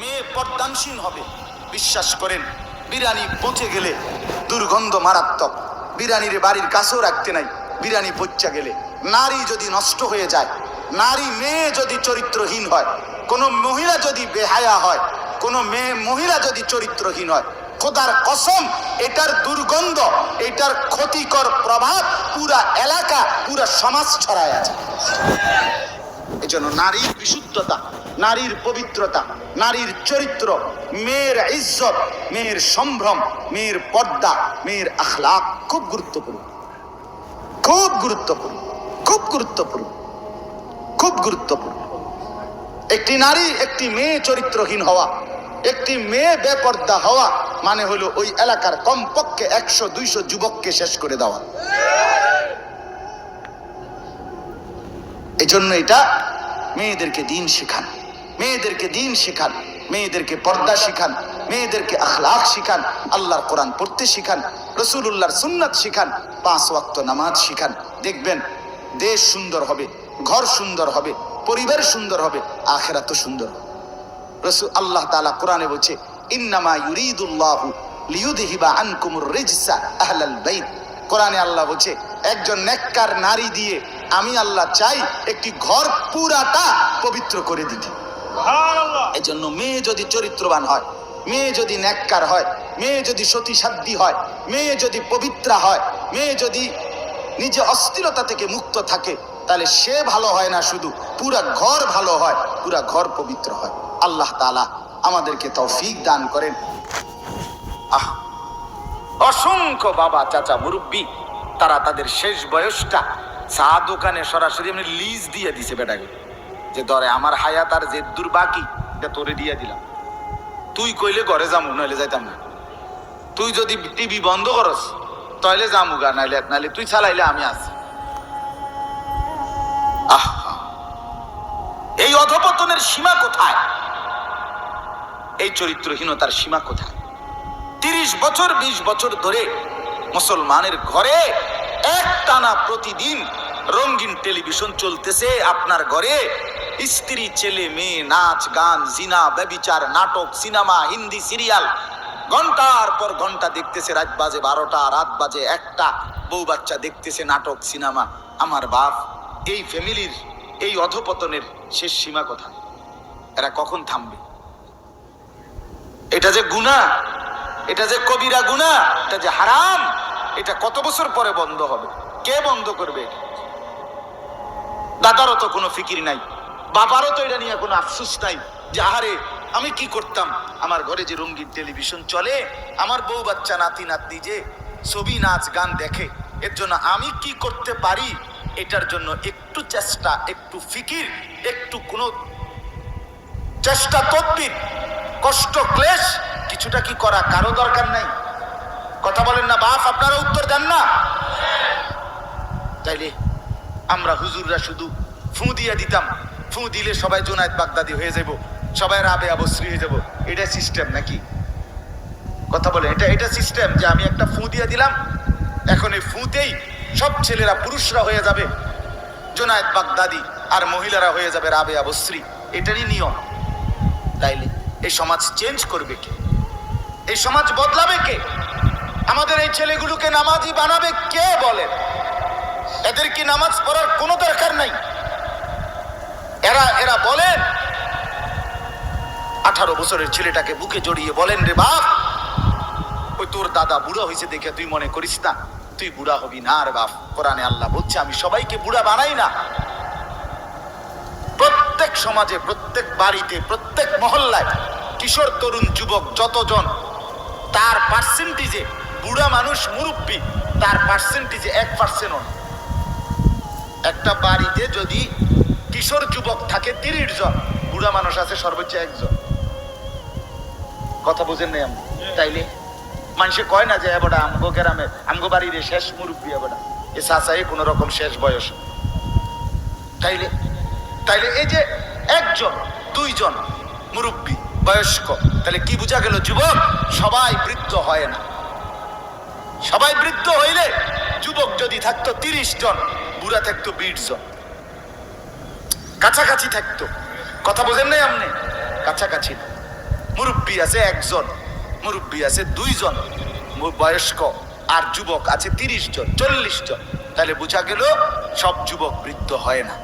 মেয়ে পর্দানসীন হবে। বিশ্বাস করেন, বিরানি পচে গেলে দুর্গন্ধ মারাত্মক। বিরানির বাড়ির কাছেও রাখতে নাই। বিরানি পচা গেলে, নারী যদি নষ্ট হয়ে যায়, নারী মেয়ে যদি চরিত্রহীন হয়, কোনো মহিলা যদি বেহায়া হয়, কোনো মহিলা যদি চরিত্রহীন হয়, খোদার কসম এটার দুর্গন্ধ, এটার ক্ষতিকর প্রভাব পুরা এলাকা, পুরা সমাজ ছড়ায় আছে। এই জন্য নারীর বিশুদ্ধতা, নারীর পবিত্রতা, নারীর চরিত্র, মেয়ের ইজ্জত, মেয়ের সম্ভ্রম, মেয়ের পর্দা, মেয়ের আখলাক খুব গুরুত্বপূর্ণ, খুব গুরুত্বপূর্ণ, খুব গুরুত্বপূর্ণ, খুব গুরুত্বপূর্ণ। একটি নারী, একটি মেয়ে চরিত্রহীন হওয়া, একটি মেয়ে বেপর্দা হওয়া মানে হলো ওই এলাকার কমপক্ষে 100-200 যুবককে শেষ করে দেওয়া। এই জন্য এটা মেয়েদেরকে দিন শেখান, মেয়েদেরকে দিন শেখান, মেয়েদেরকে পর্দা শিখান, মেয়েদেরকে আখলাক শিখান, আল্লাহর কোরআন পড়তে শিখান, রাসূলুল্লাহর সুন্নাত শিখান, 5 ওয়াক্ত নামাজ শিখান। দেখবেন দেশ সুন্দর হবে, ঘর সুন্দর হবে, পরিবার সুন্দর হবে, আখিরাতও সুন্দর হবে। আল্লাহ তাআলা কোরআনে বলছে, ইন্নামা ইউরিদুল্লাহু লিইউযহিবা আনকুমুর রিজসা আহলাল বাইত। কোরআনে আল্লাহ বলছে, একজন নেককার নারী দিয়ে আমি আল্লাহ চাই একটি ঘর পুরাটা পবিত্র করে দিতে। এই জন্য মেয়ে যদি চরিত্রবান হয়, মেয়ে যদি নেককার হয়, মেয়ে যদি সতী সাধ্বী হয়, মেয়ে যদি পবিত্রা হয়, মেয়ে যদি নিজে অস্থিরতা থেকে মুক্ত থাকে, তাহলে সে ভালো হয় না, শুধু পুরা ঘর ভালো হয়, পুরা ঘর পবিত্র হয়। আল্লাহ তাআলা আমাদেরকে তৌফিক দান করেন। অসংখ্য বাবা চাচা মুরব্বী, তারা তাদের শেষ বয়সটা চা দোকানে সরাসরি এমনি লিজ দিয়ে দিছে বেটাকে, যে ধরে আমার হায়াত আর যে দূর বাকি এটা তোরে দিয়ে দিলাম, তুই কইলে ঘরে যামু, নাইলে যাইতাম না। তুই যদি টিভি বন্ধ করস তাইলে যামুগা, নাইলে তুই চালাইলে আমি আছি। এই অধপতনের সীমা কোথায়? এই চরিত্রহীনতার সীমা কোথায়? 30 বছর 20 বছর ধরে মুসলমানের ঘরে একটানা প্রতিদিন রঙিন টেলিভিশন চলতেছে। আপনার ঘরে স্ত্রী, ছেলে, মেয়ে, নাচ, গান, জিনা, ব্যভিচার, নাটক, সিনেমা, হিন্দি সিরিয়াল ঘন্টার পর ঘন্টা দেখতেছে। রাত বাজে 12টা, রাত বাজে 1টা, বউ বাচ্চা দেখতেছে নাটক, সিনেমা। আমার বাপ, এই ফ্যামিলির এই অধপতনের শেষ সীমা কোথায়? এরা কখন থামবে? এটা যে গুনাহ, এটা যে কবিরা গুনাহ, এটা যে হারাম, এটা কত বছর পরে বন্ধ হবে? কে বন্ধ করবে? দাদারও তো কোনো ফিকির নাই, বাবারও তো এটা নিয়ে কোনো আফসোস নাই যে আহারে আমি কি করতাম, আমার ঘরে যে রঙিন টেলিভিশন চলে, আমার বউ বাচ্চা নাতি নাতনি যে ছবি নাচ গান দেখে, এর জন্য আমি কি করতে পারি, এটার জন্য একটু চেষ্টা, একটু ফিকির, একটু কোনো চেষ্টা তদবির, কষ্ট ক্লেশ কিছুটা কি করা কারো দরকার নাই? কথা বলেন না বাপ? আপনারা উত্তর দেন না? তাইলে আমরা হুজুররা শুধু ফু দিয়ে দিতাম, ফু দিলে সবাই জুনায়েদ বাগদাদি হয়ে যাব, সবাই রাবেয়া বসরি হয়ে যাব, এটা সিস্টেম নাকি? কথা বলে, এটা সিস্টেম যে আমি একটা ফু দিয়ে দিলাম, এখন এই ফুতেই সব ছেলেরা পুরুষরা হয়ে যাবে জুনায়েদ বাগদাদি, আর মহিলারা হয়ে যাবে রাবেয়া বসরি, এটারই নিয়ম। তাইলে এই সমাজ চেঞ্জ করবে কে? এই সমাজ বদলাবে কে? আমাদের এই ছেলেগুলোকে নামাজি বানাবে কে? বলেন, এদেরকে নামাজ পড়ার কোনো দরকার নাই। এরা বলেন, 18 বছরের ছেলেটাকে বুকে জড়িয়ে বলেন, রে বাপ, ওই তোর দাদা বুড়া হয়েছে দেখে তুই মনে করিস না তুই বুড়া হবি না রে বাপ। কোরআনে আল্লাহ বলছে, আমি সবাইকে বুড়া বানাই না। প্রত্যেক সমাজে, প্রত্যেক বাড়িতে, প্রত্যেক মহল্লায় কিশোর, তরুণ, যুবক যতজন, তার পার্সেন্টেজে বুড়া মানুষ, মুরব্বী, তার পার্সেন্টেজে 1% একটা বাড়িতে যদি কিশোর যুবক থাকে 30 জন, বুড়া মানুষ আছে সর্বোচ্চ 1 জন। কথা বুঝেন নাই? তাইলে মানুষে কয় না যে এবড়া আমগো গ্রামে, আমগো বাড়ির শেষ মুরব্বী, এবড়া এ চাচাই কোন রকম শেষ বয়স। তাইলে এই যে 1 জন 2 জন মুরব্বী বয়স্ক, তাহলে কি বোঝা গেল? যুবক সবাই বৃদ্ধ হয় না। সবাই বৃদ্ধ হইলে যুবক যদি থাকতো 30 জন, বুড়া থাকতো 20 জন, কাছাকাছি থাকতো। কথা বোঝেন নাই আপনি? কাছাকাছি। মুরব্বী আছে একজন, মুরব্বী আছে দুইজন, বয়স্ক আর যুবক আছে 30 জন 40 জন। তাহলে বোঝা গেল সব যুবক বৃদ্ধ হয় না।